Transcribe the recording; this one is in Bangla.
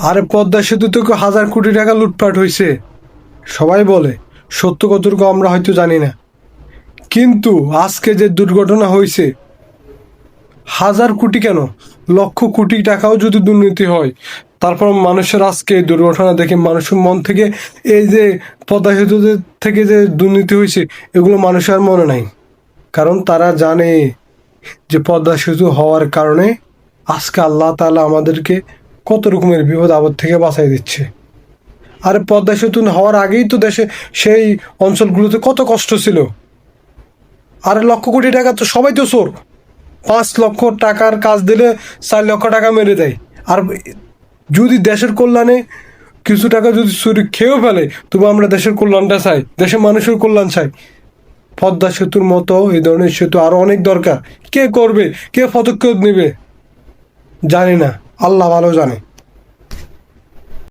আরে পদ্মা সেতু থেকে 1,000 কোটি টাকা লুটপাট হয়েছে সবাই বলে, সত্য কতটুকু আমরা হয়তো জানি না। কিন্তু আজকে যে দুর্ঘটনা হয়েছে, 1,000 কোটি কেন, লক্ষ কোটি টাকাও যদি দুর্নীতি হয়, তারপর মানুষের আজকে এই দুর্ঘটনা দেখে মানুষের মন থেকে এই যে পদ্মা সেতু থেকে যে দুর্নীতি হয়েছে এগুলো মানুষের মনে নাই। কারণ তারা জানে যে পদ্মা সেতু হওয়ার কারণে আজকে আল্লাহ তাআলা আমাদেরকে কত রকমের বিপদ আপদ থেকে বাঁচাই দিচ্ছে। আর পদ্মা সেতু হওয়ার আগেই তো দেশে সেই অঞ্চলগুলোতে কত কষ্ট ছিল। আর লক্ষ কোটি টাকা তো সবাই তো চোর, 5 লক্ষ টাকার কাজ দিলে 4 লক্ষ টাকা মেরে দেয়। আর যদি দেশের কল্যাণে কিছু টাকা যদি চুরি খেয়েও ফেলে, তবু আমরা দেশের কল্যাণটা চাই, দেশের মানুষের কল্যাণ চাই। পদ্মা সেতুর মতো এই ধরনের সেতু আরো অনেক দরকার। কে করবে, কে পদক্ষেপ নেবে জানি না, আল্লাহ ভালো জানে।